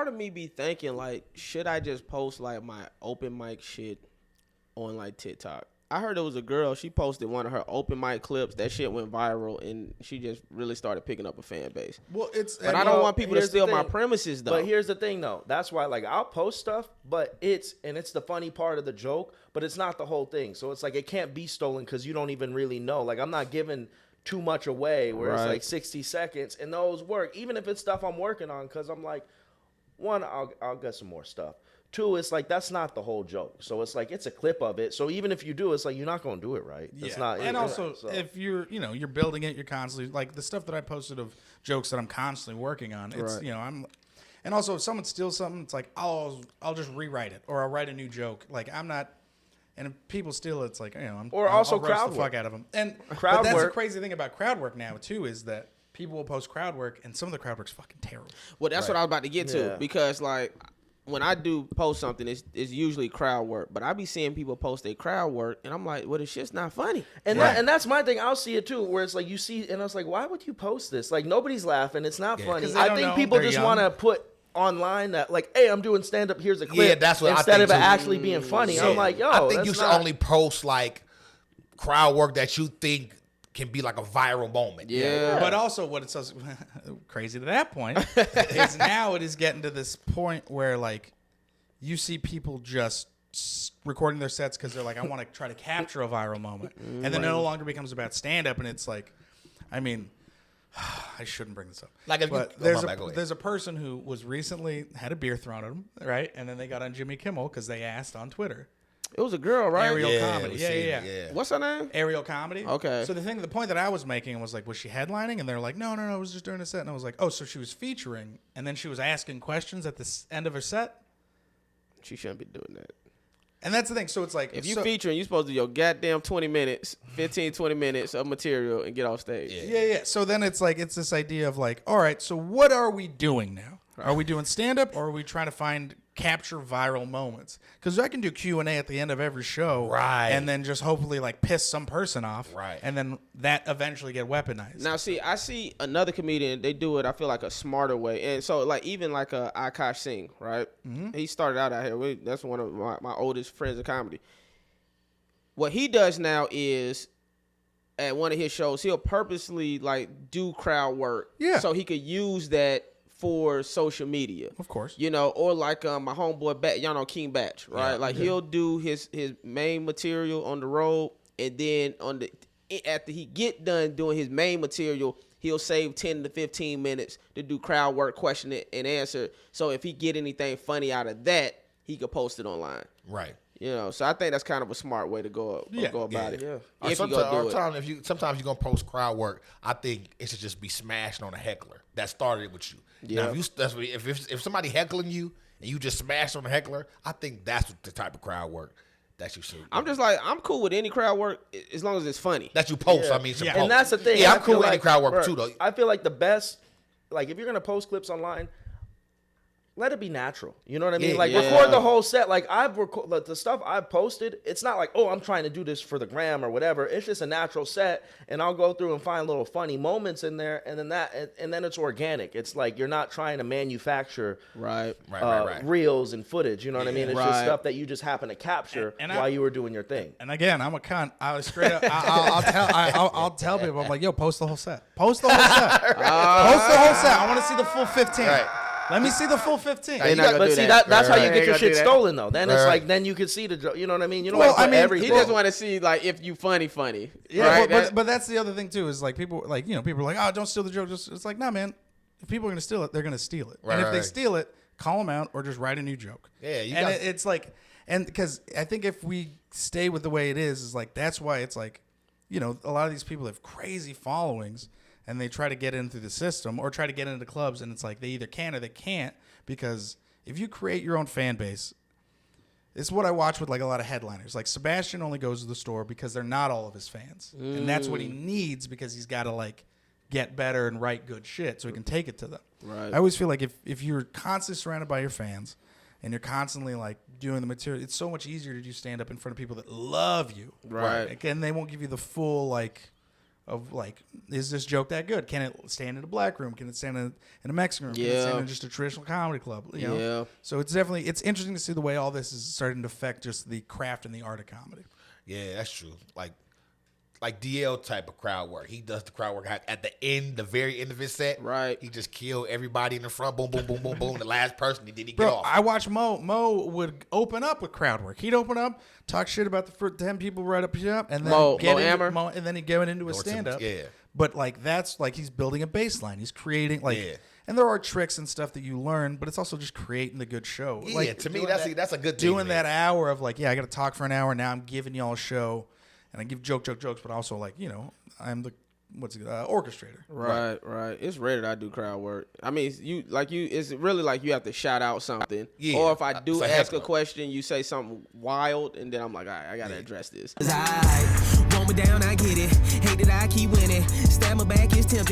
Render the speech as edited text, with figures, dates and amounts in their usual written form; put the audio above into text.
part of me be thinking, like, should I just post, like, my open mic shit on, like, TikTok? I heard there was a girl, she posted one of her open mic clips. That shit went viral, and she just really started picking up a fan base. Well, but I don't want people to steal my premises, though. But here's the thing, though. That's why, like, I'll post stuff, but it's the funny part of the joke, but it's not the whole thing. So it's like it can't be stolen because you don't even really know. Like, I'm not giving too much away where it's like 60 seconds, and those work. Even if it's stuff I'm working on, because I'm like, one, I'll get some more stuff. Two, it's like that's not the whole joke. So it's like it's a clip of it. So even if you do, it's like you're not going to do it right. Yeah. It's not. And also, if you're building it, you're constantly like the stuff that I posted of jokes that I'm constantly working on. It's and also if someone steals something, it's like I'll just rewrite it or I'll write a new joke. Like I'm not. And if people steal it, it's like I'll roast the fuck out of them. And but that's the crazy thing about crowd work now too is that people will post crowd work and some of the crowd work's fucking terrible. Well, that's what I was about to get to because like. When I do post something, it's usually crowd work. But I be seeing people post their crowd work, and I'm like, well, this shit's not funny. And that's my thing. I'll see it, too, where it's like you see, and I was like, why would you post this? Like, nobody's laughing. It's not funny. I think people just want to put online that, like, hey, I'm doing stand-up. Here's a clip. Yeah, that's what instead I think of it actually being funny. So, I'm like, yo, I think you should only post, like, crowd work that you think can be like a viral moment. Yeah. But also what it says crazy to that point is now it is getting to this point where like you see people just recording their sets because they're like, I want to try to capture a viral moment. And then it no longer becomes about stand-up and it's like, I mean, I shouldn't bring this up. Like but there's a person who was recently had a beer thrown at him, right? And then they got on Jimmy Kimmel because they asked on Twitter. It was a girl, right? Aerial Comedy. Yeah. What's her name? Aerial Comedy. Okay. So the point that I was making was like, was she headlining? And they're like, no, I was just doing a set. And I was like, oh, so she was featuring, and then she was asking questions at the end of her set? She shouldn't be doing that. And that's the thing. So it's like, if you featuring, you're supposed to do your goddamn 20 minutes of material and get off stage. Yeah. So then it's like, it's this idea of like, all right, so what are we doing now? Are we doing stand-up or are we trying to capture viral moments? Because I can do Q&A at the end of every show. Right. And then just hopefully like piss some person off. Right. And then that eventually get weaponized. Now, see, I see another comedian, they do it, I feel like a smarter way. And so, like, even like Akash Singh, right? Mm-hmm. He started out here. That's one of my oldest friends of comedy. What he does now is at one of his shows, he'll purposely, like, do crowd work. Yeah. So he could use that for social media, of course, or like my homeboy y'all know King Batch, right? He'll do his main material on the road, and then after he get done doing his main material, he'll save 10 to 15 minutes to do crowd work, question it and answer. So if he get anything funny out of that, he could post it online. Right. So I think that's kind of a smart way to go about it. Yeah. Sometimes you're gonna post crowd work, I think it should just be smashing on a heckler that started with you. Yeah. Now if somebody heckling you and you just smash on a heckler, I think that's the type of crowd work that you should. I'm just like, I'm cool with any crowd work as long as it's funny. That you post. Yeah. I mean, post. And that's the thing. Yeah, I'm cool with any crowd work too, though. I feel like the best, like if you're gonna post clips online, let it be natural. You know what I mean? Record the whole set. Like the stuff I've posted, it's not like, oh, I'm trying to do this for the gram or whatever. It's just a natural set, and I'll go through and find little funny moments in there, and then it's organic. It's like you're not trying to manufacture right. reels and footage. You know what I mean? It's just stuff that you just happen to capture while you were doing your thing. And again, I'm a cunt. I was straight up. I'll tell people. I'm like, yo, post the whole set. Post the whole set. Post the whole set. I want to see the full 15. Right. Let me see the full 15. But see, that's how you get your shit stolen, though. Then it's like, then you can see the, you know what I mean? You know, he just want to see like if you funny. Yeah, right? but that's the other thing too. Is like people are like oh, don't steal the joke. It's like, nah, man. If people are gonna steal it, they're gonna steal it. Right, and if they steal it, call them out or just write a new joke. Yeah, it's like, and because I think if we stay with the way it is like that's why it's like, a lot of these people have crazy followings. And they try to get in through the system or try to get into clubs, and it's like they either can or they can't, because if you create your own fan base, it's what I watch with like a lot of headliners. Like Sebastian only goes to the store because they're not all of his fans. And that's what he needs because he's got to like get better and write good shit so he can take it to them. Right. I always feel like if you're constantly surrounded by your fans and you're constantly like doing the material, it's so much easier to do stand up in front of people that love you. Right. Again, they won't give you the full like of like, is this joke that good? Can it stand in a black room? Can it stand in a Mexican room? Can it stand in just a traditional comedy club? You know? Yeah. So it's interesting to see the way all this is starting to affect just the craft and the art of comedy. Yeah, that's true. Like DL type of crowd work. He does the crowd work at the end, the very end of his set. Right. He just killed everybody in the front. Boom, boom, boom, boom, boom. The last person, and then he get Bro, off. I watch Mo. Mo would open up with crowd work. He'd open up, talk shit about the first 10 people right up here, and then Mo get into, Ammer? and then he'd go into a stand up. Yeah. But like that's like he's building a baseline. He's creating like, Yeah. and there are tricks and stuff that you learn, but it's also just creating the good show. Yeah, like, to me, doing that's a good thing. doing that hour of like, yeah, I got to talk for an hour. Now I'm giving y'all a show, and I give jokes, but also like, you know, I'm the orchestrator. Right. It's rare that I do crowd work. I mean, it's really like you have to shout out something. Yeah. Or if I do It's a ask a heckler. question, you say something wild, and then I'm like, all right, I gotta address this. Want me down, I get it. Hate that I keep winning. Stab my back is tempting.